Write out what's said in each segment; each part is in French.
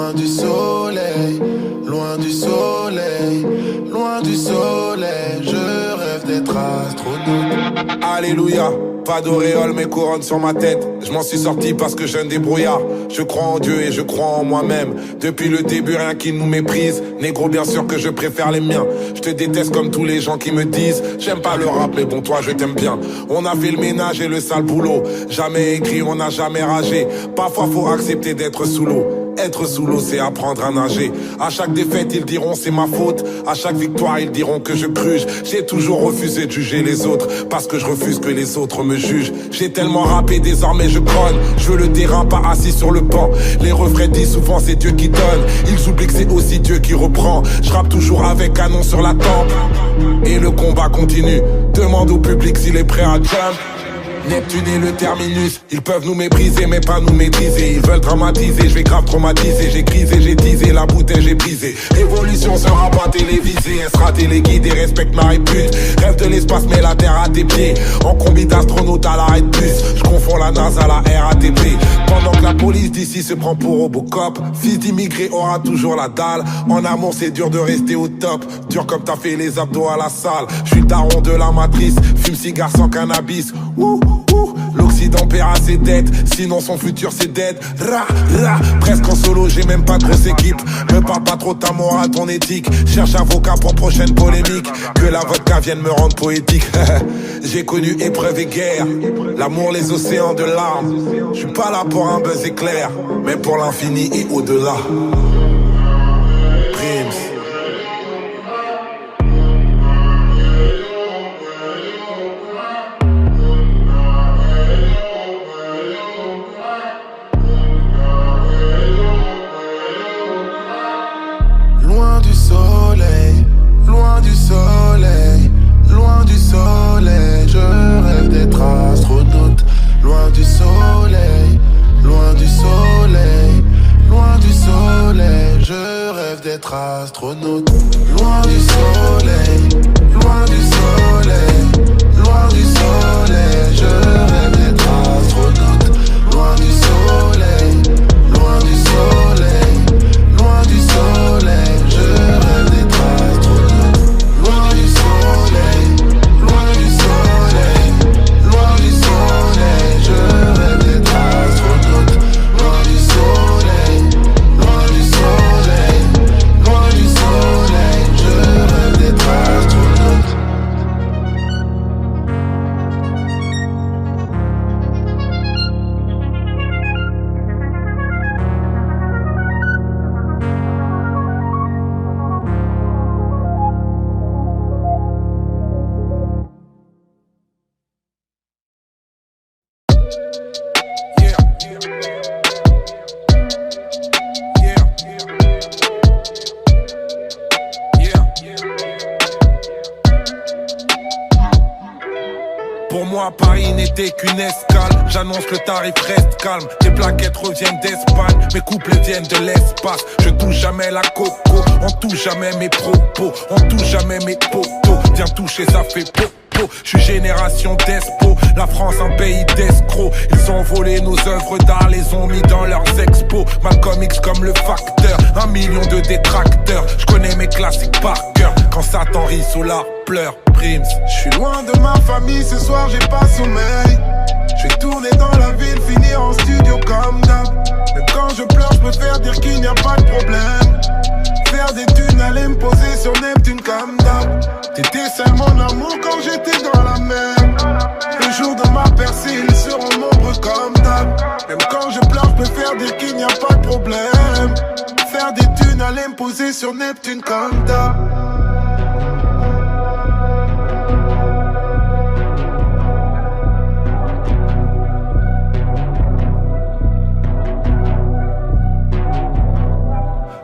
loin du soleil, loin du soleil, loin du soleil. Je rêve d'être astronaute. Alléluia, pas d'auréole mais couronne sur ma tête. Je m'en suis sorti parce que j'ai un débrouillard. Je crois en Dieu et je crois en moi-même. Depuis le début rien qui nous méprise. Négro bien sûr que je préfère les miens. Je te déteste comme tous les gens qui me disent j'aime pas le rap mais bon toi je t'aime bien. On a fait le ménage et le sale boulot. Jamais écrit, on n'a jamais ragé. Parfois faut accepter d'être sous l'eau. Être sous l'eau c'est apprendre à nager. À chaque défaite ils diront c'est ma faute. À chaque victoire ils diront que je cruche. J'ai toujours refusé de juger les autres parce que je refuse que les autres me jugent. J'ai tellement rappé désormais je grogne. Je veux le terrain pas assis sur le banc. Les refrains disent souvent c'est Dieu qui donne. Ils oublient que c'est aussi Dieu qui reprend. Je rappe toujours avec canon sur la tempe. Et le combat continue. Demande au public s'il est prêt à jump. Neptune et le terminus, ils peuvent nous mépriser mais pas nous maîtriser. Ils veulent dramatiser, je vais grave traumatiser. J'ai crisé, j'ai teasé, la bouteille j'ai brisé. Révolution sera pas télévisée, elle sera téléguidée, respecte ma répute. Rêve de l'espace mais la terre à tes pieds. En combi d'astronaute à l'arrêt de bus. Je confonds la NASA à la RATP. Pendant que la police d'ici se prend pour Robocop. Fils d'immigré aura toujours la dalle. En amour c'est dur de rester au top. Dur comme t'as fait les abdos à la salle. Je suis le daron de la matrice. Fume cigare sans cannabis. L'Occident paiera ses dettes, sinon son futur c'est dead. Presque en solo, j'ai même pas de grosse équipe. Me parle pas trop de ta morale, ton éthique. Cherche avocat pour prochaine polémique. Que la vodka vienne me rendre poétique. J'ai connu épreuve et guerre. L'amour, les océans de larmes. Je suis pas là pour un buzz éclair, mais pour l'infini et au-delà. Prims. Loin du soleil, je rêve d'être astronaute. Loin du soleil, loin du soleil, loin du soleil, je rêve d'être astronaute. Loin du soleil, loin du soleil, loin du soleil, je rêve d'être astronaute. Loin du soleil, loin du soleil, loin du soleil, je rêve d'être astronaute. Loin du soleil, loin du soleil, loin du soleil, je rêve d'être astronaute. Loin du soleil, loin du soleil, loin du soleil, je rêve d'être astronaute. Pour moi, Paris n'était qu'une escale. J'annonce le tarif reste calme. Les plaquettes reviennent d'Espagne. Mes couplets viennent de l'espace. Je touche jamais la coco. On touche jamais mes propos. On touche jamais mes potos. Viens toucher, ça fait popo. Je suis génération d'espo. La France, un pays d'escrocs. Ils ont volé nos œuvres d'art, les ont mis dans leurs expos. Malcolm X comme le facteur. 1 million de détracteurs. Je connais mes classiques par cœur. Quand Satan rit, Solar pleure. Prims. Je suis loin de ma famille, ce soir j'ai pas sommeil. Je vais tourner dans la ville, finir en studio comme d'hab. Même quand je pleure, je préfère dire qu'il n'y a pas de problème. Faire des thunes, aller me poser sur Neptune comme d'hab. T'étais seul mon amour quand j'étais dans la mer. Le jour de ma percée, ils seront nombreux comme d'hab. Même quand je pleure, je préfère dire qu'il n'y a pas de problème. Faire des thunes, aller me poser sur Neptune comme d'hab.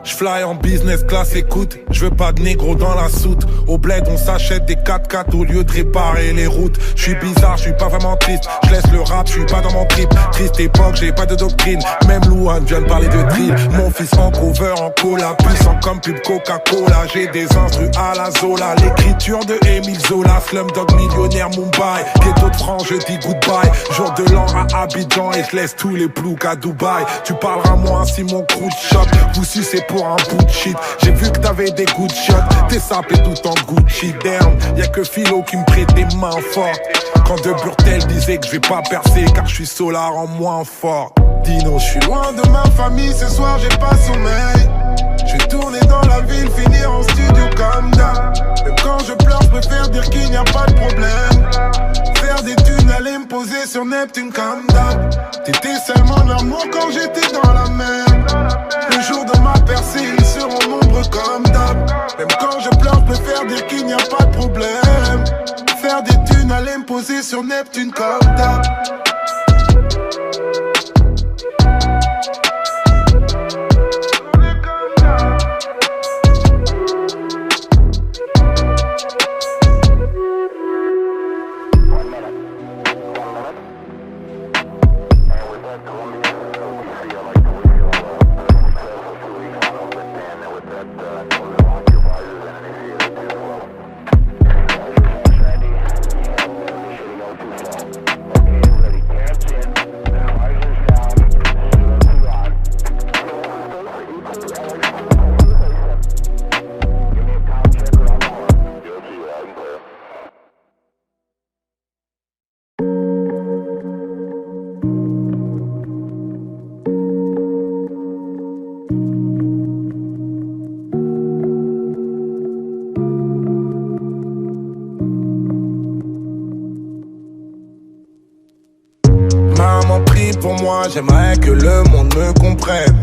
J'fly en business class, écoute, je veux pas de négro dans la soute. Au bled on s'achète des 4x4 au lieu de réparer les routes. J'suis bizarre, j'suis pas vraiment triste. J'laisse le rap, j'suis pas dans mon trip. Triste époque, j'ai pas de doctrine. Même Louane vient de parler de drill. Mon fils en cover, en cola, puissant comme pub Coca-Cola. J'ai des instrus à la Zola, l'écriture de Émile Zola. Slumdog millionnaire Mumbai, ghetto de France, je dis goodbye. Jour de l'an à Abidjan et je laisse tous les ploucs à Dubaï. Tu parleras moins si mon crew de shot vous sucez pour un bout de shit. J'ai vu que t'avais des good shots, t'es sapé tout en Gucci. Damn, y'a que Philo qui me prête des mains fortes. Quand De Burtel disait que je vais pas percer car je suis Solar en moins fort. Dino, je suis loin de ma famille, ce soir j'ai pas sommeil. Je vais tourner dans la ville, finir en studio comme d'hab. Même quand je pleure, je préfère dire qu'il n'y a pas de problème. Faire des thunes, aller me poser sur Neptune comme d'hab. T'étais seulement l'amour quand j'étais dans la mer. Le jour de ma percée, ils seront nombreux comme d'hab. Même quand je pleure, je préfère dire qu'il n'y a pas de problème. Faire des thunes, aller me poser sur Neptune comme d'hab. J'aimerais que le monde me comprenne.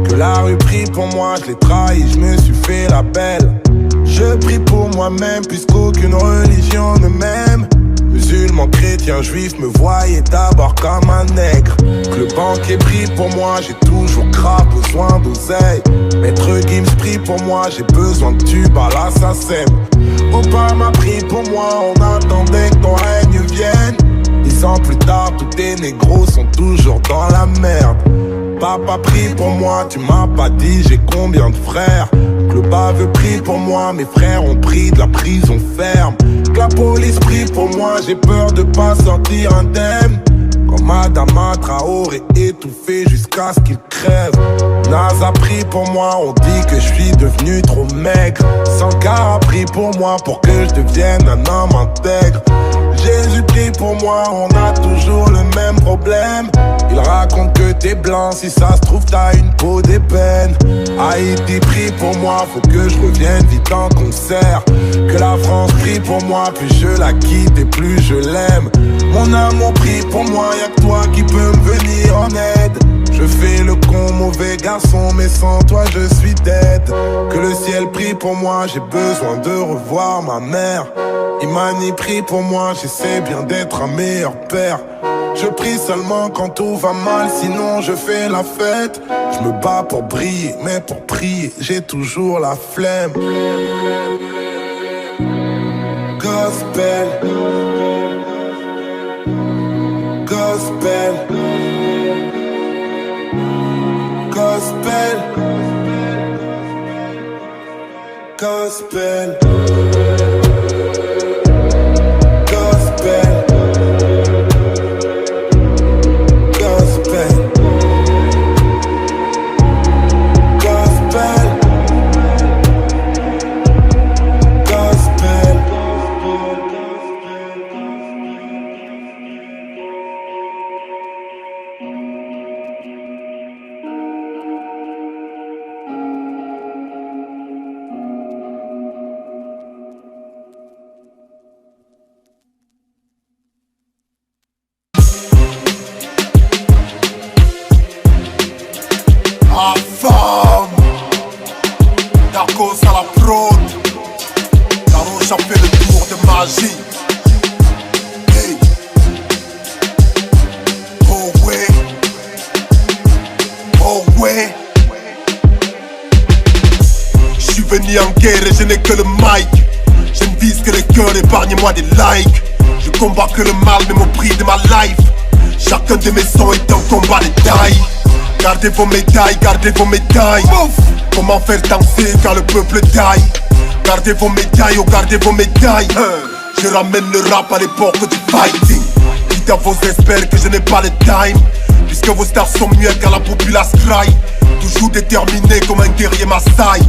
Que la rue prie pour moi, je l'ai trahi, je me suis fait la belle. Je prie pour moi-même puisqu'aucune religion ne m'aime. Musulman, chrétien, juif me voyaient d'abord comme un nègre. Que le banquier prie pour moi, j'ai toujours grave besoin d'oseille. Maître Gims prie pour moi, j'ai besoin de tubes à l'assassin. Obama prie pour moi, on attendait que ton règne vienne. 10 ans plus tard, tous tes négros sont toujours dans la merde. Papa prie pour moi, tu m'as pas dit j'ai combien de frères. Que le baveux prie pour moi, mes frères ont pris de la prison ferme. Que la police prie pour moi, j'ai peur de pas sortir indemne. Comme Adama Traoré étouffé jusqu'à ce qu'il crève. NASA prie pour moi, on dit que je suis devenu trop maigre. Sankara prie pour moi pour que je devienne un homme intègre. Jésus prie pour moi, on a toujours le même problème. Il raconte que t'es blanc, si ça se trouve t'as une peau d'ébène. Haïti prie pour moi, faut que je revienne vite en concert. Que la France prie pour moi, plus je la quitte et plus je l'aime. Mon amour prie pour moi, y'a que toi qui peux me venir en aide. Je fais le con, mauvais garçon, mais sans toi je suis dead. Que le ciel prie pour moi, j'ai besoin de revoir ma mère. Imani prie pour moi, j'essaie bien d'être un meilleur père. Je prie seulement quand tout va mal, sinon je fais la fête. Je me bats pour briller, mais pour prier, j'ai toujours la flemme. Gospel, gospel, gospel, gospel. Hey. Oh ouais, oh ouais. Je suis venu en guerre et je n'ai que le mic. Je ne vise que le cœur, épargnez-moi des likes. Je combats que le mal, même au prix de ma life. Chacun de mes sons est un combat de taille. Gardez vos médailles, gardez vos médailles. Comment faire danser quand le peuple taille? Gardez vos médailles, oh gardez vos médailles. Je ramène le rap à l'époque du fighting. Dites à vos experts que je n'ai pas le time, puisque vos stars sont mieux qu'à la populace cry. Toujours déterminé comme un guerrier Maasai.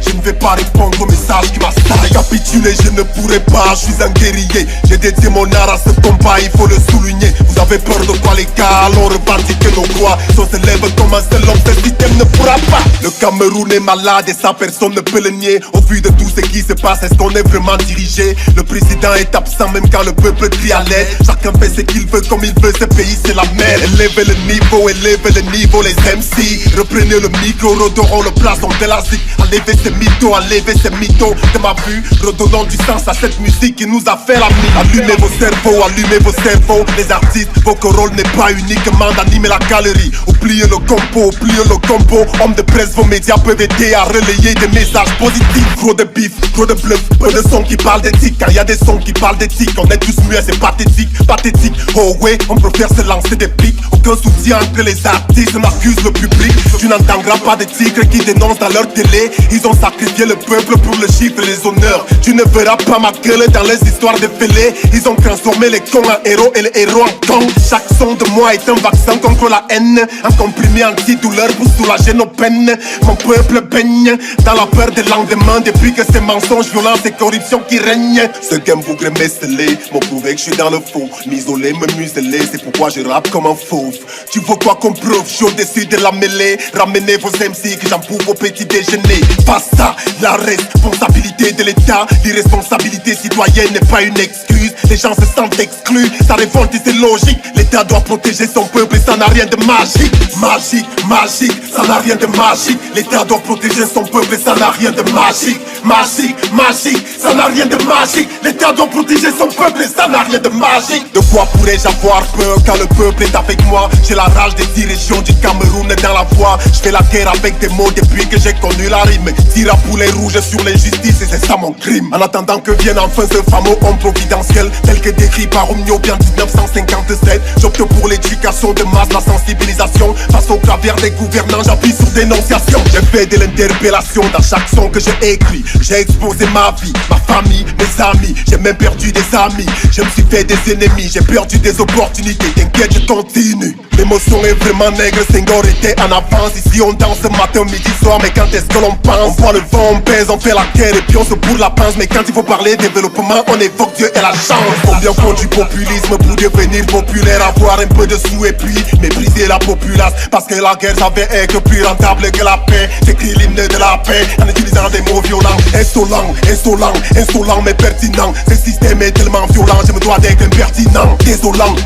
Je ne vais pas répondre aux messages qui m'assaillent. Capituler je ne pourrai pas, je suis un guerrier. J'ai dédié mon art à ce combat, il faut le souligner. Vous avez peur de quoi les gars? Allons revendiquer nos droits. Si on s'élève comme un seul homme, ce système ne pourra pas. Le Cameroun est malade et ça personne ne peut le nier. Au vu de tout ce qui se passe, est-ce qu'on est vraiment dirigé? Le président est absent même quand le peuple crie à l'aide. Chacun fait ce qu'il veut comme il veut, ce pays c'est la merde. Élevez le niveau les MC. Reprenez le micro, redorons le plastron de la zik. Enlevez ces mythos de ma vue, redonnons du sens à cette musique qui nous a fait la mine. Allumez vos cerveaux, les artistes, votre rôle n'est pas uniquement d'animer la galerie. Oubliez le compo, hommes de presse, vos médias peuvent aider à relayer des messages positifs. Gros de bif, gros de bluff, peu de sons qui parlent d'éthique. Car y a des sons qui parlent d'éthique, on est tous muets, c'est pathétique. Oh ouais, on préfère se lancer des pics. Aucun soutien entre les artistes, on accuse le public. Tu n'entendras pas de tigres qui dénoncent dans leur télé. Ils ont sacrifié le peuple pour le chiffre et les honneurs. Tu ne verras pas ma gueule dans les histoires de fêlés. Ils ont transformé les cons en héros et les héros en cons. Chaque son de moi est un vaccin contre la haine, un comprimé antidouleur pour soulager nos peines. Mon peuple baigne dans la peur des lendemains depuis que ces mensonges, violences et corruption qui règnent. Ce game voudrait m'esseler, m'ont prouvé que je suis dans le faux. M'isoler, me museler, c'est pourquoi je rappe comme un fauve. Tu veux quoi comme preuve? Je suis au-dessus de la mêlée. Ramenez vos MC que j'en pour au petit déjeuner. Pas ça, la responsabilité de l'État. L'irresponsabilité citoyenne n'est pas une excuse. Les gens se sentent exclus, ça révolte et c'est logique. L'État doit protéger son peuple et ça n'a rien de magique. Magique, ça n'a rien de magique. L'État doit protéger son peuple et ça n'a rien de magique. Magique, ça n'a rien de magique. L'État doit protéger son peuple et ça n'a rien de magique. De quoi pourrais-je avoir peur quand le peuple est avec moi? J'ai la rage des 10 régions du Cameroun dans la voix. Je fais la guerre avec des mots depuis que j'ai connu la rime. Tire à poulet rouge sur l'injustice et c'est ça mon crime. En attendant que vienne enfin ce fameux homme providentiel, tel que décrit par Omnio bien 1957. J'opte pour l'éducation de masse, la sensibilisation. Face au travers des gouvernants, j'appuie sur dénonciation. J'ai fait de l'interpellation dans chaque son que j'ai écrit. J'ai exposé ma vie, ma famille, mes amis. J'ai même perdu des amis. Je me suis fait des ennemis, j'ai perdu des opportunités. T'inquiète, je continue. L'émotion est vraiment nègre, Senghor était en avance. Ici on danse matin, midi, soir, mais quand est-ce que l'on pense? On voit le vent, on pèse, on fait la guerre et puis on se bourre la pince. Mais quand il faut parler développement, on évoque Dieu et la chance. Combien font du populisme pour devenir populaire, avoir un peu de sous et puis mépriser la populace? Parce que la guerre savait être plus rentable que la paix. J'écris l'hymne de la paix en utilisant des mots violents. Insolent mais pertinent. Ce système est tellement violent, je me dois d'être impertinent. Désolant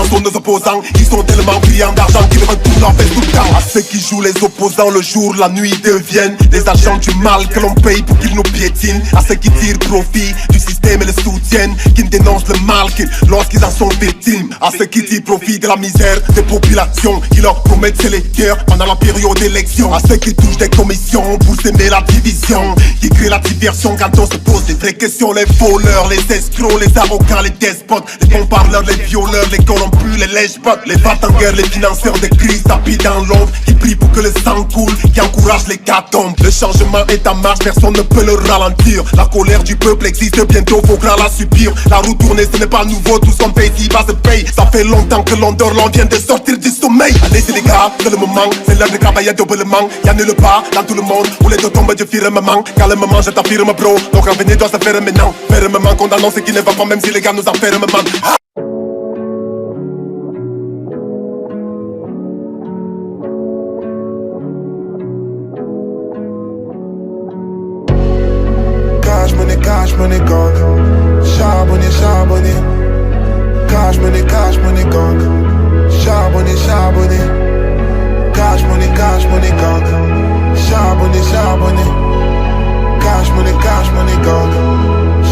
sont nos opposants. Ils sont tellement brillants d'argent qu'ils retournent en fait tout le temps. À ceux qui jouent les opposants, le jour, la nuit deviennent des agents du mal que l'on paye pour qu'ils nous piétinent. À ceux qui tirent profit du système et le soutiennent, qui ne dénoncent le mal que lorsqu'ils en sont victimes. À ceux qui tirent profit de la misère des populations, qui leur promettent c'est les guerres pendant la période d'élection. À ceux qui touchent des commissions pour s'aimer la division, qui créent la diversion quand on se pose des vraies questions. Les voleurs, les escrocs, les arrogants, les despotes, les bons parleurs, les violeurs, les corrompus, les lèche-bottes, les ventes en guerre, les financeurs de crise tapis dans l'ombre, qui prient pour que le sang coule, qui encouragent les catombes. Le changement est en marche, personne ne peut le ralentir. La colère du peuple existe, bientôt faudra la subir. La roue tournée, ce n'est pas nouveau, tout son pays ici va se payer. Ça fait longtemps que l'on dort, l'on vient de sortir du sommeil. Allez les gars, c'est le moment, c'est l'heure de travailler doublement. Y'a nulle part dans tout le monde où les deux tombent du firmament. Car le moment, je t'affirme bro, donc revenez doit se faire maintenant. Fermement condamnons ce qui ne va pas, même si les gars nous enferment man. Cash money gang, charbonné. Cash money gang, charbonné. Cash money gang, charbonné. Cash money gang,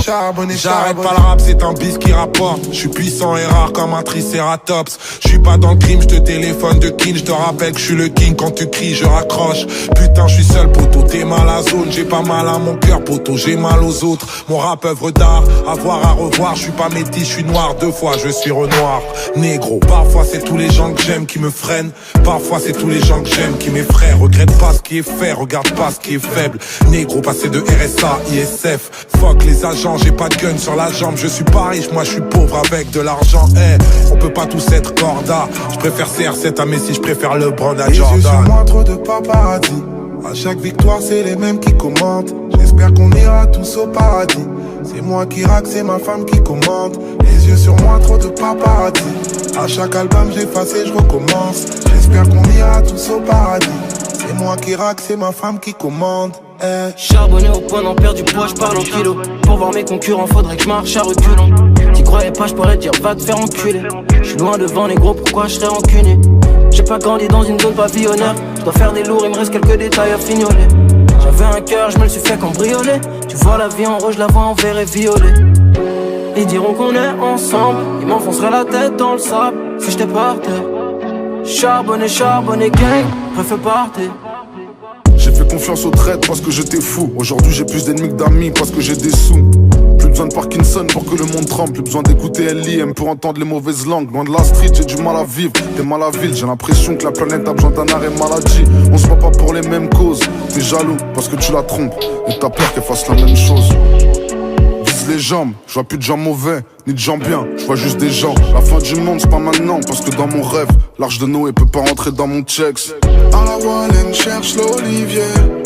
charbonné. charbonné, J'arrête pas le rap, c'est un bis qui rapporte. Je suis puissant et rare comme un tricératops. Je suis pas dans le crime, je te téléphone de king. Je te rappelle que je suis le king, quand tu cries je raccroche. Putain je suis seul poto, t'es mal à zone. J'ai pas mal à mon cœur poto, j'ai mal aux autres. Mon rap œuvre d'art, à voir à revoir. Je suis pas métis, je suis noir, 2 fois je suis renoir. Négro, parfois c'est tous les gens que j'aime qui me freinent. Parfois c'est tous les gens que j'aime qui m'effraient. Regrette pas ce qui est fait, regarde pas ce qui est faible. Négro, passé de RSA, ISF. Fuck les agents, j'ai pas de gun sur la jambe. Je suis pas riche, moi je suis pauvre avec de l'argent. On peut pas tous être corda. Je préfère CR7 à Messi, je préfère le brand à Jordan. Les yeux sur moi, trop de paparazzi. À chaque victoire c'est les mêmes qui commentent. J'espère qu'on ira tous au paradis. C'est moi qui rack, c'est ma femme qui commande. Les yeux sur moi, trop de paparazzi. À chaque album j'efface et je recommence. J'espère qu'on ira tous au paradis. C'est moi qui rack, c'est ma femme qui commande. Charbonné au point d'en perdre du poids, je parle en kilos. Pour voir mes concurrents, faudrait que je marche à reculons. T'y croyais pas, je pourrais te dire va te faire enculer. Je suis loin devant les gros, pourquoi je serais rancunier? J'ai pas grandi dans une zone pavillonnaire. Je dois faire des lourds, il me reste quelques détails à fignoler. J'avais un cœur, je me le suis fait cambrioler. Tu vois la vie en rose, je la vois en vert et violet. Ils diront qu'on est ensemble, ils m'enfonceraient la tête dans le sable si j'étais par terre. Charbonné, charbonné, gang, préfère partir. J'ai fait confiance aux traites parce que j'étais fou. Aujourd'hui j'ai plus d'ennemis que d'amis parce que j'ai des sous. Plus besoin de Parkinson pour que le monde tremble. Plus besoin d'écouter LIM pour entendre les mauvaises langues. Loin de la street j'ai du mal à vivre. T'es mal à ville, j'ai l'impression que la planète a besoin d'un arrêt maladie. On se voit pas pour les mêmes causes. T'es jaloux parce que tu la trompes et t'as peur qu'elle fasse la même chose. Vise les jambes, je vois plus de gens mauvais ni de gens bien, je vois juste des gens. La fin du monde c'est pas maintenant parce que dans mon rêve l'arche de Noé peut pas rentrer dans mon checks. À la Wallen cherche l'olivier.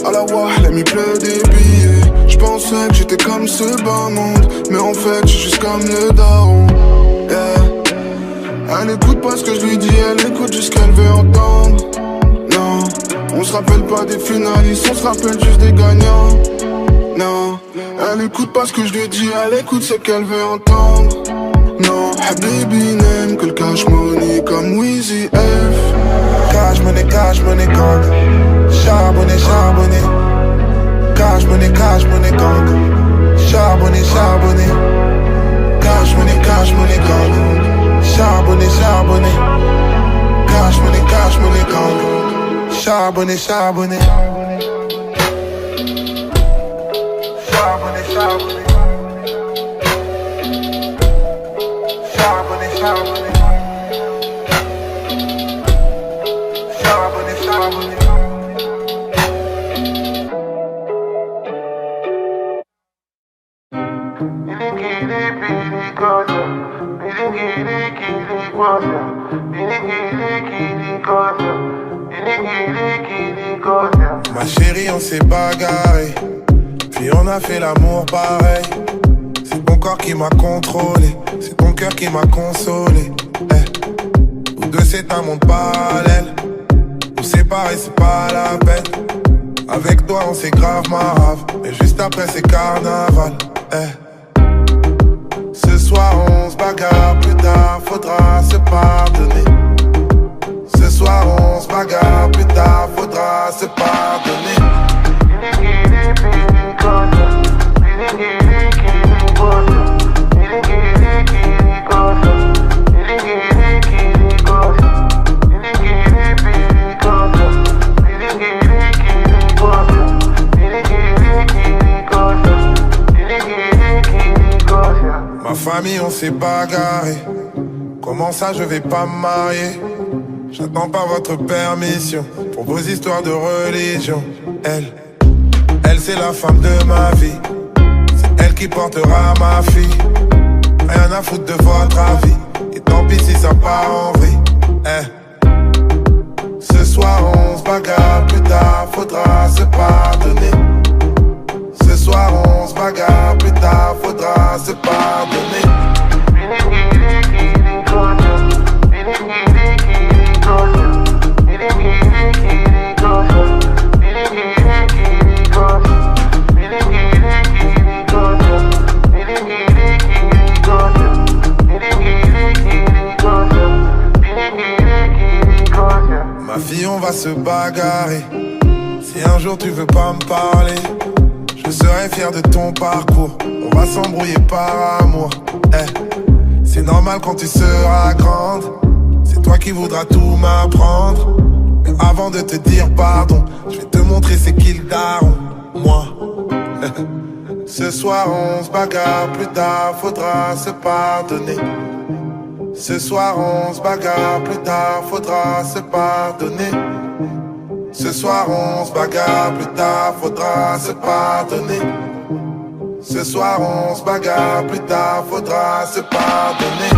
À la Wallen il pleut des billets. J'pensais que j'étais comme ce bas monde, mais en fait j'suis juste comme le daron. Elle écoute pas ce que je lui dis, elle écoute juste ce qu'elle veut entendre. Non, on se rappelle pas des finalistes, on se rappelle juste des gagnants. Non, elle écoute pas ce que je lui dis, elle écoute ce qu'elle veut entendre. Non, Habibi n'aime que le cash money comme Weezy F. Cash money, gang. Charbonné, charbonné. Cash money, gang. Charbonné, charbonné. Cash money, gang. Charbonné, charbonné. Cash money, gang. Charbonné, charbonné. Charbonné, charbonné. Charbonné, charbonné. Charbonné, charbonné. Ma chérie, on s'est bagarré, puis on a fait l'amour pareil. C'est ton corps qui m'a contrôlé, c'est ton cœur qui m'a consolé. Nous deux c'est un monde parallèle, nous séparer c'est pas la peine. Avec toi on s'est grave marave, mais juste après c'est carnaval. Ce soir on se bagarre, plus tard faudra se pardonner. Ce soir on se bagarre, plus tard faudra se pardonner. Ma famille on s'est bagarré. Comment ça je vais pas me marier? J'attends pas votre permission pour vos histoires de religion. Elle c'est la femme de ma vie. C'est elle qui portera ma fille. Rien à foutre de votre avis. Et tant pis si ça part en vrille. Ce soir on se bagarre, plus tard faudra se pardonner. Ce soir on se bagarre, plus tard faudra se pardonner. Ma fille, on va se bagarrer. Si un jour tu veux pas me parler, je serai fier de ton parcours. On pas s'embrouiller par amour. C'est normal quand tu seras grande. C'est toi qui voudras tout m'apprendre. Mais avant de te dire pardon, je vais te montrer c'est qui le daron. Moi. Ce soir on se bagarre, plus tard faudra se pardonner. Ce soir on se bagarre, plus tard faudra se pardonner. Ce soir on se bagarre, plus tard faudra se pardonner. Ce soir on se bagarre, plus tard faudra se pardonner.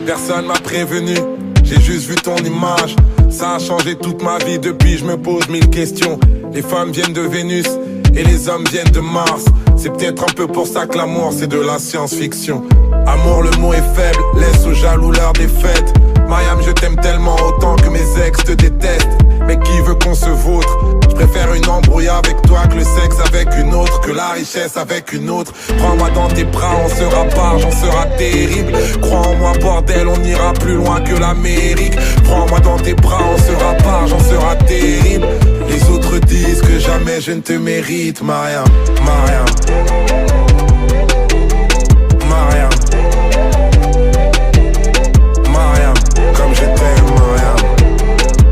Personne m'a prévenu, j'ai juste vu ton image. Ça a changé toute ma vie depuis, je me pose 1000 questions. Les femmes viennent de Vénus et les hommes viennent de Mars. C'est peut-être un peu pour ça que l'amour c'est de la science-fiction. Amour le mot est faible, laisse aux jaloux leur défaite. Mariam je t'aime tellement autant que mes ex te détestent. Mais qui veut qu'on se vautre? Je préfère une embrouille avec toi que le sexe avec une autre, que la richesse avec une autre. Prends-moi dans tes bras, on sera barge, on sera terrible. Crois en moi bordel, on ira plus loin que l'Amérique. Prends-moi dans tes bras, on sera barge, on sera terrible. Les autres disent que jamais je ne te mérite, Mariam, Mariam. Mariam, Mariam, comme je t'aime, Mariam.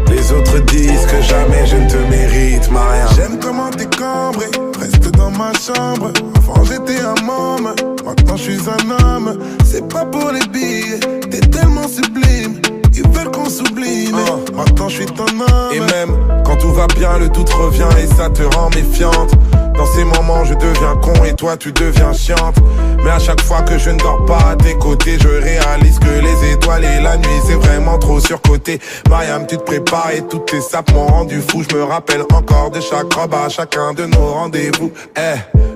Les autres disent que jamais je ne te mérite, Mariam. J'aime comment t'es cambré, reste dans ma chambre. Avant j'étais un môme, maintenant je suis un homme. C'est pas pour les billets, t'es tellement sublime. Ils veulent qu'on s'oublie, mais maintenant je suis ton homme. Et même quand tout va bien, le doute revient et ça te rend méfiante. Dans ces moments je deviens con et toi tu deviens chiante. Mais à chaque fois que je ne dors pas à tes côtés, je réalise que les étoiles et la nuit c'est vraiment trop surcoté. Mariam tu te prépares et toutes tes sapes m'ont rendu fou. Je me rappelle encore de chaque robe à chacun de nos rendez-vous.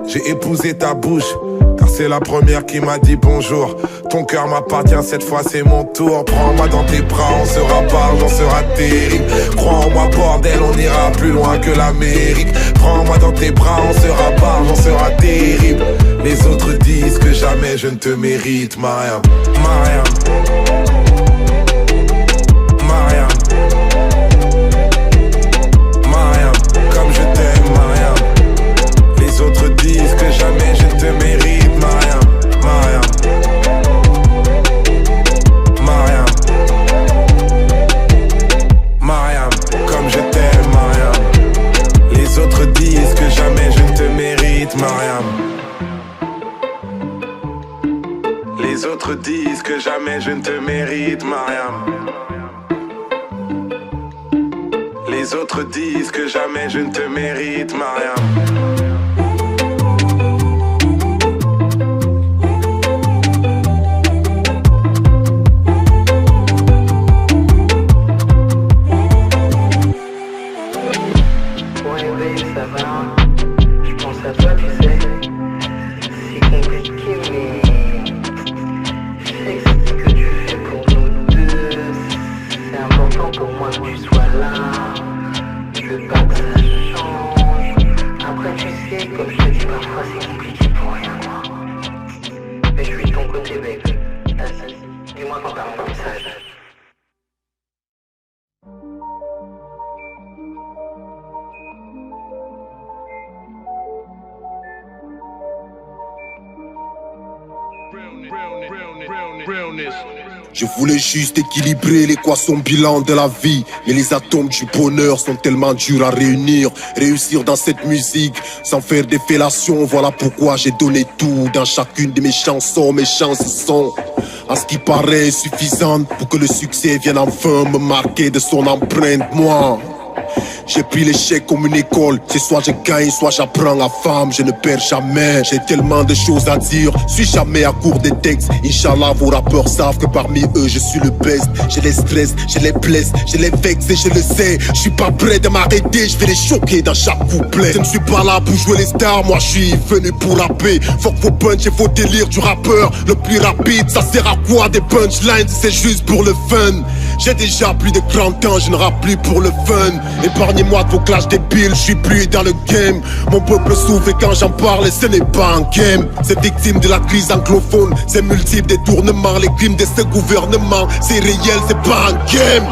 J'ai épousé ta bouche car c'est la première qui m'a dit bonjour. Ton cœur m'appartient, cette fois c'est mon tour. Prends-moi dans tes bras, on sera barge, on sera terrible. Crois en moi bordel, on ira plus loin que l'Amérique. Prends-moi dans tes bras, on sera barge, on sera terrible. Les autres disent que jamais je ne te mérite, Mariam, Mariam. Mariam, Mariam, comme je t'aime, Mariam. Les autres disent que jamais je ne te mérite, Mariam, Mariam. Mariam, Mariam, comme je t'aime, Mariam. Les autres disent que jamais je ne te mérite, Mariam. Les autres disent que jamais je ne te mérite, Mariam. Les autres disent que jamais je ne te mérite, Mariam. Je voulais juste équilibrer l'équation bilan de la vie. Mais les atomes du bonheur sont tellement durs à réunir. Réussir dans cette musique sans faire des fellations. Voilà pourquoi j'ai donné tout dans chacune de mes chansons. Mes chances sont, à ce qui paraît, suffisantes pour que le succès vienne enfin me marquer de son empreinte. Moi, J'ai pris l'échec comme une école. C'est soit je gagne, soit j'apprends la femme. Je ne perds jamais. J'ai tellement de choses à dire. Suis jamais à court des textes. Inch'Allah, vos rappeurs savent que parmi eux, je suis le best. Je les stresse, je les blesse, je les vexe et je le sais. Je suis pas prêt de m'arrêter. Je vais les choquer dans chaque couplet. Je ne suis pas là pour jouer les stars. Moi, je suis venu pour rapper. Fuck vos punch et vos délires du rappeur le plus rapide. Ça sert à quoi des punchlines? C'est juste pour le fun. J'ai déjà plus de 30 ans, je ne rappe plus pour le fun. Épargnez-moi de vos clashs débiles, je suis plus dans le game. Mon peuple souffre et quand j'en parle, ce n'est pas un game. C'est victime de la crise anglophone, c'est multiple détournements. Les crimes de ce gouvernement, c'est réel, c'est pas un game.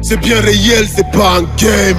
C'est bien réel, c'est pas un game.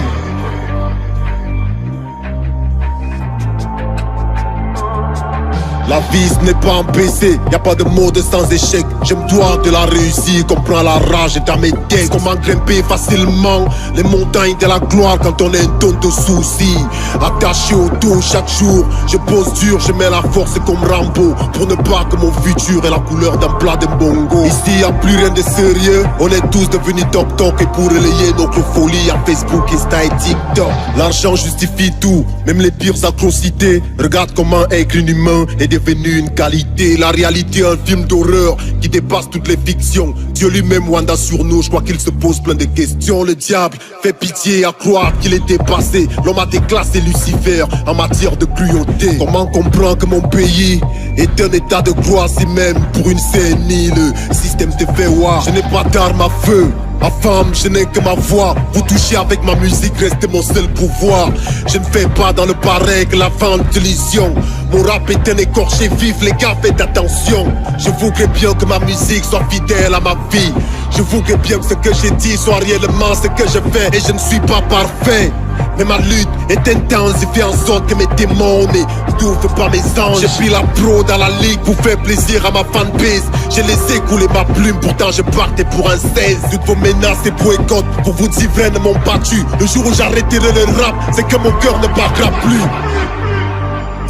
La vie ce n'est pas un PC, y'a pas de mode sans échec. Je me dois de la réussite, comprends la rage dans mes textes. Comment grimper facilement les montagnes de la gloire quand on a une tonne de soucis. Attaché au dos chaque jour, je pose dur, je mets la force comme Rambo. Pour ne pas que mon futur ait la couleur d'un plat de bongo. Ici y'a plus rien de sérieux, on est tous devenus toc-toc. Et pour relayer notre folie à Facebook, Insta et TikTok. L'argent justifie tout, même les pires atrocités. Regarde comment être un humain est devenu une qualité. La réalité, un film d'horreur qui dépasse toutes les fictions. Dieu lui-même Wanda sur nous, je crois qu'il se pose plein de questions. Le diable fait pitié à croire qu'il est dépassé. L'homme a déclassé Lucifer en matière de cruauté. Comment comprendre que mon pays est un état de gloire si même pour une CNI le système te fait voir. Je n'ai pas d'arme à feu. Ma femme, je n'ai que ma voix. Vous touchez avec ma musique, restez mon seul pouvoir. Je ne fais pas dans le pareil que la ventilation. Mon rap est un écorché vif, les gars, faites attention. Je voudrais bien que ma musique soit fidèle à ma vie. Je voudrais bien que ce que j'ai dit soit réellement ce que je fais. Et je ne suis pas parfait, mais ma lutte est intense et fait en sorte que mes démons n'étouffent pas mes anges. J'ai pris la pro dans la ligue pour faire plaisir à ma fanbase. J'ai laissé couler ma plume, pourtant je partais pour un 16. Toutes vos menaces et boycotts pour vous ne m'ont battu. Le jour où j'arrêterai le rap, c'est que mon cœur ne battra plus.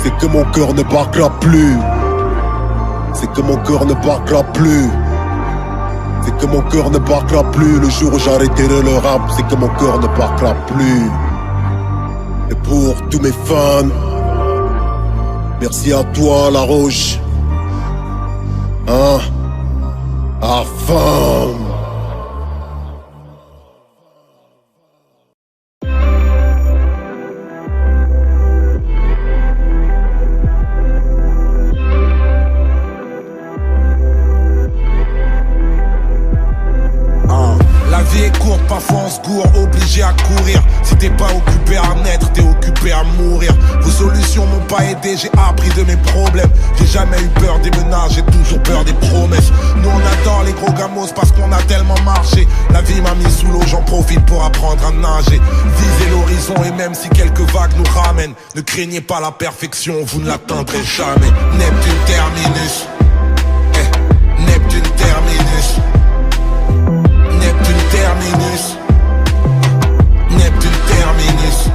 C'est que mon cœur ne battra plus. C'est que mon cœur ne battra plus. C'est que mon cœur ne battra plus. Le jour où j'arrêterai le rap, c'est que mon cœur ne battra plus. Et pour tous mes fans, merci à toi La Roche. Hein? À femme. Parfois on se court, obligé à courir. Si t'es pas occupé à naître, t'es occupé à mourir. Vos solutions m'ont pas aidé, j'ai appris de mes problèmes. J'ai jamais eu peur des menaces, j'ai toujours peur des promesses. Nous on adore les gros gamos parce qu'on a tellement marché. La vie m'a mis sous l'eau, j'en profite pour apprendre à nager. Visez l'horizon et même si quelques vagues nous ramènent, ne craignez pas la perfection, vous ne l'atteindrez jamais. Neptune terminus, Neptune terminus, Neptune terminus, Neptune terminus.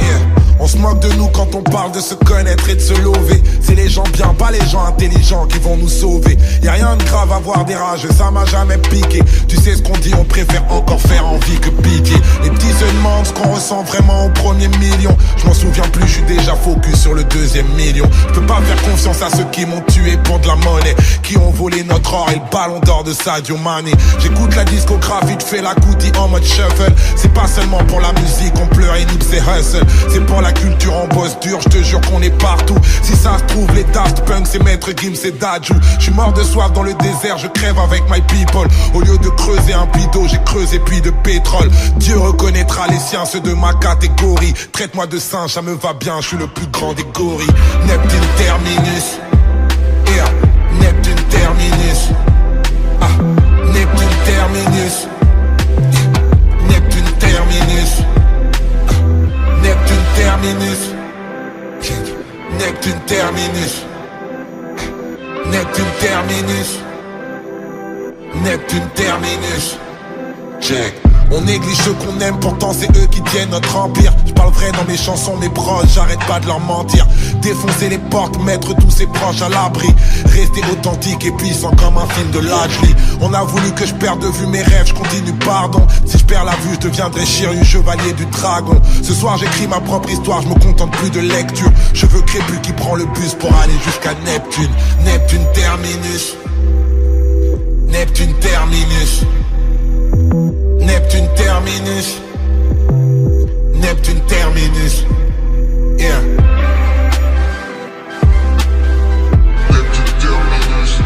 Yeah. On se moque de nous quand on parle de se connaître et de se lever. C'est les gens bien, pas les gens intelligents qui vont nous sauver. Y'a rien de grave à voir des rages, ça m'a jamais piqué. Tu sais ce qu'on dit, on préfère encore faire envie que pitié. Les petits se demandent ce qu'on ressent vraiment au premier million. Je m'en souviens plus, je suis déjà focus sur le deuxième million. Je peux pas faire confiance à ceux qui m'ont tué pour de la monnaie, qui ont volé notre or et le ballon d'or de Sadio Mané. J'écoute la discographie, je fais la goodie en mode shuffle. C'est pas seulement pour la musique, on pleure et nique c'est hustle. C'est pour la culture, on bosse dur, je te jure qu'on est partout. Si ça se trouve, les Daft Punk, c'est Maître Gims, c'est Dadju. Je suis mort de soif dans le désert, je crève avec my people. Au lieu de creuser un puits d'eau, j'ai creusé puits de pétrole. Dieu reconnaîtra les siens, ceux de ma catégorie. Traite-moi de singe, ça me va bien, je suis le plus grand des gorilles. Neptune terminus, yeah. Neptune terminus, ah. Neptune terminus, Neptune terminus, ah. Neptune terminus, Neptune terminus, Neptune terminus, Neptune terminus. Check. On néglige ceux qu'on aime, pourtant c'est eux qui tiennent notre empire. Je parle vrai dans mes chansons, mes proches, j'arrête pas de leur mentir. Défoncer les portes, mettre tous ses proches à l'abri. Rester authentique et puissant comme un film de Lajli. On a voulu que je perde de vue mes rêves, je continue, pardon. Si je perds la vue, je deviendrai Shiryu, chevalier du dragon. Ce soir j'écris ma propre histoire, je me contente plus de lecture. Cheveux crépus qui prend le bus pour aller jusqu'à Neptune. Neptune terminus. Neptune terminus. Neptune terminus. Neptune terminus. Yeah. Neptune terminus.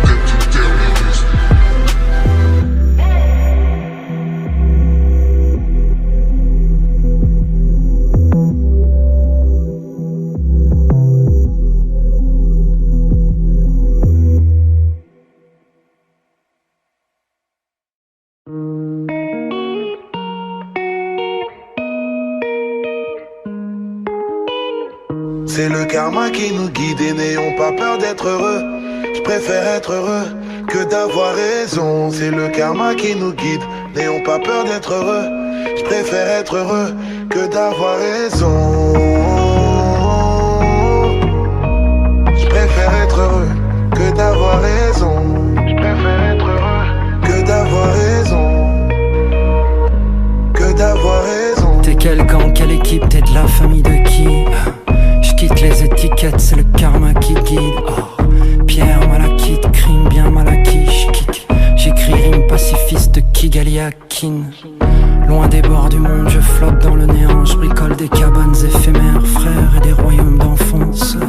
Neptune terminus. C'est le karma qui nous guide et n'ayons pas peur d'être heureux. Je préfère être heureux que d'avoir raison. C'est le karma qui nous guide, n'ayons pas peur d'être heureux. Je préfère être heureux que d'avoir raison. Je préfère être heureux que d'avoir raison. Je préfère être heureux que d'avoir raison. Que d'avoir raison. T'es quel gang, quelle équipe, t'es de la famille de qui? Quitte les étiquettes, c'est le karma qui guide. Oh, Pierre Malakite, crime bien mal acquis. J'écris rime pacifiste Kigali Akin. Loin des bords du monde, je flotte dans le néant. Je bricole des cabanes éphémères, frères, et des royaumes d'enfants, sœurs.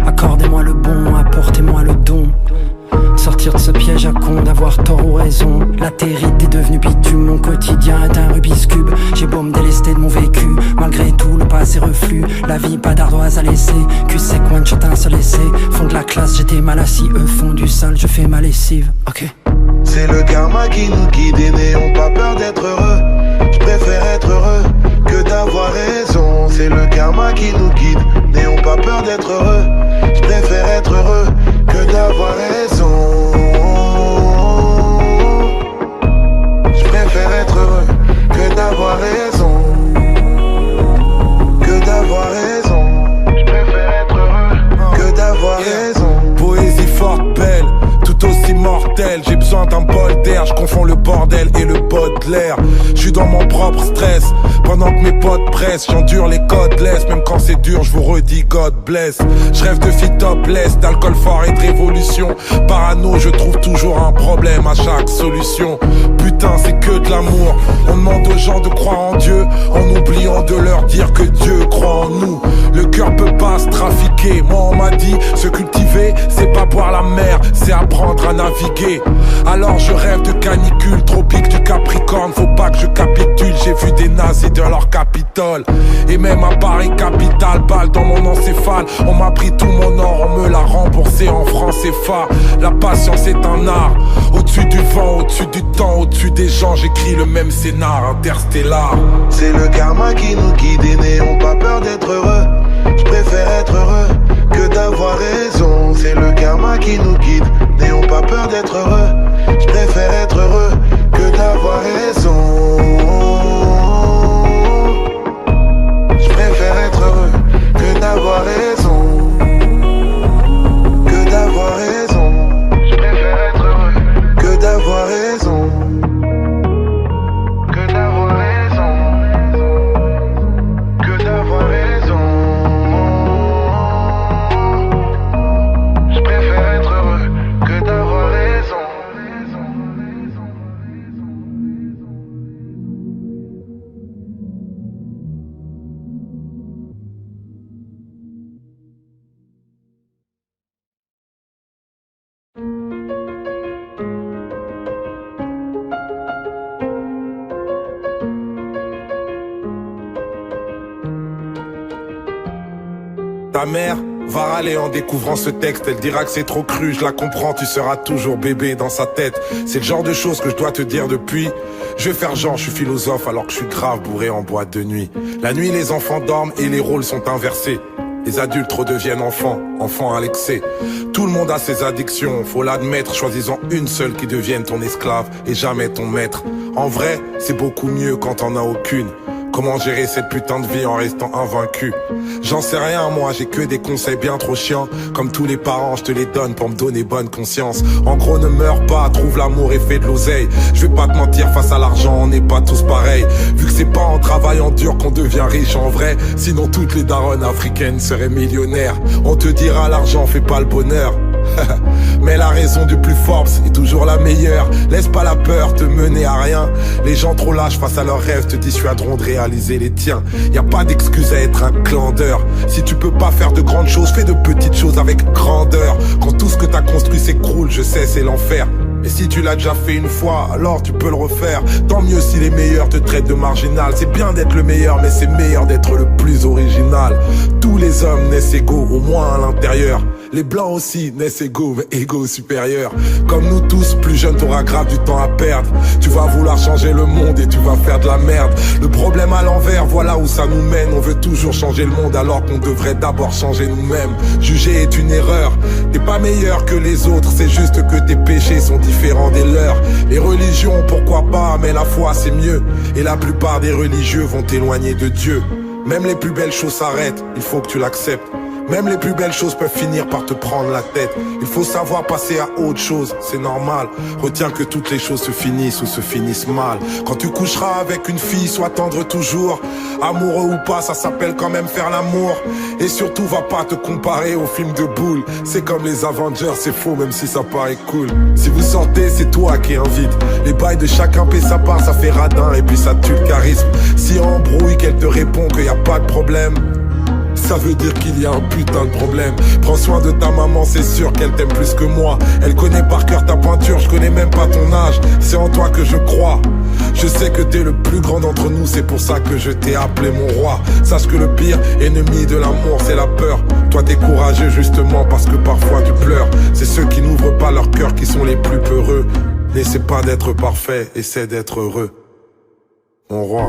Accordez-moi le bon, apportez-moi le don. Sortir de ce piège à con, d'avoir tort ou raison. Latérite est devenue bitume, mon quotidien est un Rubik's Cube. J'ai beau me délester de mon vécu, malgré tout le passé reflue. La vie pas d'ardoise à laisser, cul sec, one shot un seul essai. Fond de la classe, j'étais mal assis, eux font du sale, je fais ma lessive, ok. C'est le karma qui nous guide et n'ayons pas peur d'être heureux. Je préfère être heureux que d'avoir raison. C'est le karma qui nous guide, n'ayons pas peur d'être heureux. Je préfère être heureux que d'avoir raison. Je préfère être heureux que d'avoir raison. Que d'avoir raison. Je préfère être heureux que d'avoir raison. Poésie forte, belle, tout aussi mortelle. J'ai besoin d'un bol d'air, je confonds le bordel et le Baudelaire. Je suis dans mon propre stress, pendant que mes potes pressent. J'endure les codeless, même quand c'est dur, je vous redis God bless. Je rêve de filles topless, d'alcool fort et de révolution. Parano, je trouve toujours un problème à chaque solution. Putain, c'est que de l'amour. On demande aux gens de croire en Dieu, en oubliant de leur dire que Dieu croit en nous. Le cœur peut pas se trafiquer. Moi on m'a dit, se cultiver, c'est pas boire la mer, c'est apprendre à naviguer. Alors je rêve de canicule, tropique du Capricorne. Faut pas que je capitule, j'ai vu des nazis dans leur Capitole. Et même à Paris capitale, balle dans mon encéphale. On m'a pris tout mon or, on me l'a remboursé en francs CFA. La patience est un art, au-dessus du vent, au-dessus du temps, au-dessus des gens. J'écris le même scénar interstellar. C'est le karma qui nous guide et n'ayons pas peur d'être heureux. Je préfère être heureux que d'avoir raison. C'est le karma qui nous guide, n'ayons pas peur d'être heureux. Je préfère être heureux que d'avoir raison. Je préfère être heureux que d'avoir raison. Que d'avoir raison. Je préfère être heureux que d'avoir raison. Que d'avoir raison. Que d'avoir raison. Je préfère être heureux que d'avoir raison. Ta mère va râler en découvrant ce texte. Elle dira que c'est trop cru, je la comprends, tu seras toujours bébé dans sa tête. C'est le genre de choses que je dois te dire depuis. Je vais faire genre, je suis philosophe alors que je suis grave bourré en boîte de nuit. La nuit les enfants dorment et les rôles sont inversés. Les adultes redeviennent enfants, enfants à l'excès. Tout le monde a ses addictions, faut l'admettre. Choisis-en une seule qui devienne ton esclave et jamais ton maître. En vrai, c'est beaucoup mieux quand t'en as aucune. Comment gérer cette putain de vie en restant invaincu? J'en sais rien moi, j'ai que des conseils bien trop chiants. Comme tous les parents, je te les donne pour me donner bonne conscience. En gros, ne meurs pas, trouve l'amour et fais de l'oseille. Je vais pas te mentir, face à l'argent, on n'est pas tous pareils. Vu que c'est pas en travaillant dur qu'on devient riche en vrai. Sinon toutes les daronnes africaines seraient millionnaires. On te dira l'argent fait pas le bonheur. Mais la raison du plus fort est toujours la meilleure. Laisse pas la peur te mener à rien. Les gens trop lâches face à leurs rêves te dissuaderont de réaliser les tiens. Y a pas d'excuse à être un clandeur. Si tu peux pas faire de grandes choses, fais de petites choses avec grandeur. Quand tout ce que t'as construit s'écroule, je sais c'est l'enfer. Et si tu l'as déjà fait une fois, alors tu peux le refaire. Tant mieux si les meilleurs te traitent de marginal. C'est bien d'être le meilleur, mais c'est meilleur d'être le plus original. Tous les hommes naissent égaux, au moins à l'intérieur. Les blancs aussi naissent égaux, mais égaux supérieurs. Comme nous tous, plus jeune t'auras grave du temps à perdre. Tu vas vouloir changer le monde et tu vas faire de la merde. Le problème à l'envers, voilà où ça nous mène. On veut toujours changer le monde alors qu'on devrait d'abord changer nous-mêmes. Juger est une erreur, t'es pas meilleur que les autres. C'est juste que tes péchés sont différents des leurs. Les religions, pourquoi pas, mais la foi c'est mieux. Et la plupart des religieux vont t'éloigner de Dieu. Même les plus belles choses s'arrêtent, il faut que tu l'acceptes. Même les plus belles choses peuvent finir par te prendre la tête. Il faut savoir passer à autre chose, c'est normal. Retiens que toutes les choses se finissent ou se finissent mal. Quand tu coucheras avec une fille, sois tendre toujours. Amoureux ou pas, ça s'appelle quand même faire l'amour. Et surtout, va pas te comparer aux films de boules. C'est comme les Avengers, c'est faux même si ça paraît cool. Si vous sortez, c'est toi qui invite. Les bails de chacun paie sa part, ça fait radin et puis ça tue le charisme. Si en embrouille, qu'elle te répond qu'il y a pas de problème, ça veut dire qu'il y a un putain de problème. Prends soin de ta maman, c'est sûr qu'elle t'aime plus que moi. Elle connaît par cœur ta pointure, je connais même pas ton âge. C'est en toi que je crois. Je sais que t'es le plus grand d'entre nous, c'est pour ça que je t'ai appelé mon roi. Sache que le pire ennemi de l'amour, c'est la peur. Toi t'es courageux justement parce que parfois tu pleures. C'est ceux qui n'ouvrent pas leur cœur qui sont les plus peureux. N'essaie pas d'être parfait, essaie d'être heureux. Mon roi.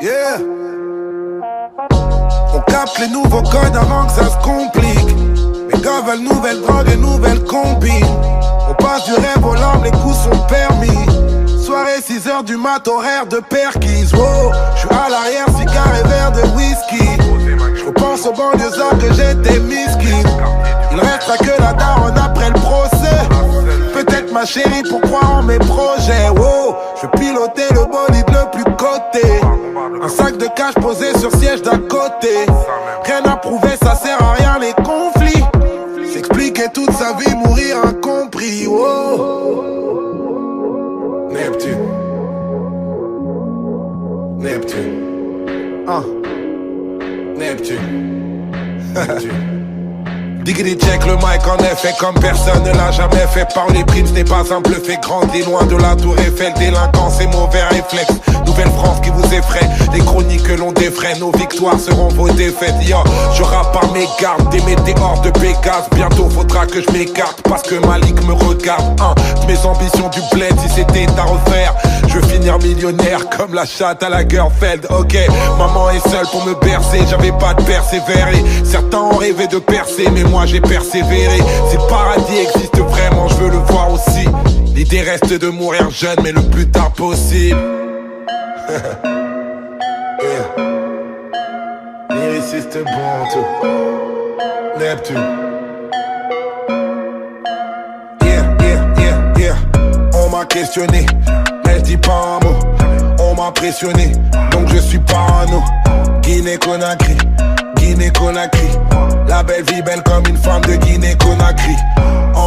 Yeah. On capte les nouveaux codes avant que ça se complique. Les gars veulent nouvelles drogues et nouvelles combines. On passe du rêve au larmes, les coups sont permis. Soirée 6h du mat, horaire de perquise. Wow, j'suis à l'arrière, cigare et verre de whisky. J'repense aux banlieusards que j'étais miskin. Il restera que la daronne après le procès. Peut-être ma chérie pour croire en mes projets. Wow, j'vais piloter le bolide le plus coté. Un sac de cash posé sur siège d'à côté. Rien à prouver, ça sert à rien les conflits. S'expliquer toute sa vie, mourir incompris. Wow. Neptune. Neptune. Neptune. Neptune. Diggity check le mic en effet comme personne ne l'a jamais fait. Par les primes, ce n'est pas un bluff et grandi loin de la tour Eiffel. Délinquance et mauvais réflexes. Nouvelle-France qui vous effraie. Les chroniques que l'on défraie. Nos victoires seront vos défaites. Yo, je rappe par mes gardes. Des météores de Pégase. Bientôt faudra que je m'écarte parce que Malik me regarde. Mes ambitions du bled, si c'était à refaire, je veux finir millionnaire comme la chatte à la Girlfeld. Ok, maman est seule pour me bercer. J'avais pas de persévérer. Certains ont rêvé de percer, mais moi j'ai persévéré. Si le paradis existe vraiment, je veux le voir aussi. L'idée reste de mourir jeune, mais le plus tard possible. Yeah. Lyriciste bon tout. Neptune. Yeah. On m'a questionné, mais je dis pas un mot. On m'a pressionné, donc je suis parano. Guinée-Conakry. La belle vie belle comme une femme de Guinée-Conakry.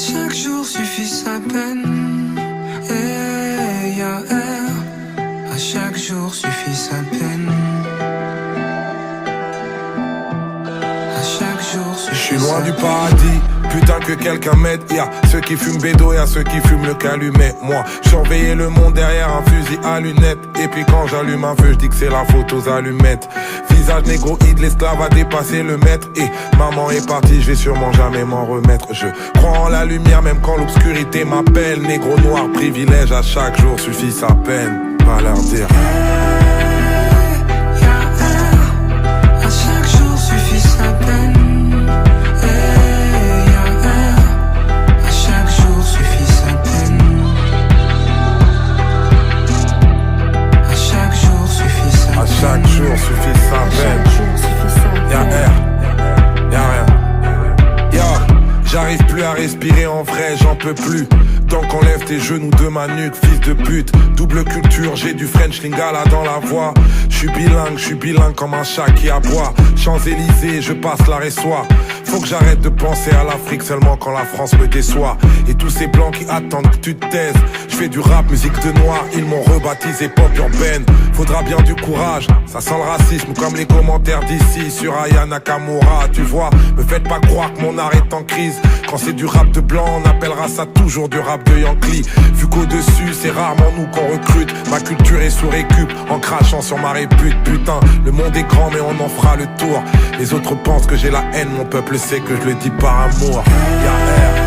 chaque jour suffit sa peine. Et y'a air. À chaque jour suffit sa peine. À chaque jour suffit. Je suis loin du paradis. Putain que quelqu'un m'aide, y'a ceux qui fument bédo, y'a ceux qui fument le calumet. Moi, surveiller le monde derrière un fusil à lunettes. Et puis quand j'allume un feu, je dis que c'est la faute aux allumettes. Visage négroïde, l'esclave a dépassé le maître. Et maman est partie, je vais sûrement jamais m'en remettre. Je crois en la lumière même quand l'obscurité m'appelle. Négro noir, privilège, à chaque jour suffit sa peine. Va leur dire. À chaque jour suffit sa peine. Chaque jour suffit sa peine. Y'a air, y'a rien. J'arrive plus à respirer en vrai, j'en peux plus. Tant qu'on lève tes genoux de ma nuque, fils de pute. Double culture, j'ai du French Lingala dans la voix. J'suis bilingue comme un chat qui aboie. Champs-Élysées, je passe l'arrêt soir. Faut que j'arrête de penser à l'Afrique seulement quand la France me déçoit. Et tous ces blancs qui attendent que tu te taises. J'fais du rap, musique de noir, ils m'ont rebaptisé pop urbaine. Faudra bien du courage, ça sent le racisme comme les commentaires d'ici sur Aya Nakamura. Tu vois, me faites pas croire que mon art est en crise. Quand c'est du rap de blanc, on appellera ça toujours du rap de Yankee. Vu qu'au-dessus, c'est rarement nous qu'on recrute. Ma culture est sous récup, en crachant sur ma répute. Putain, le monde est grand mais on en fera le tour. Les autres pensent que j'ai la haine, mon peuple sait que je le dis par amour. Y'a air.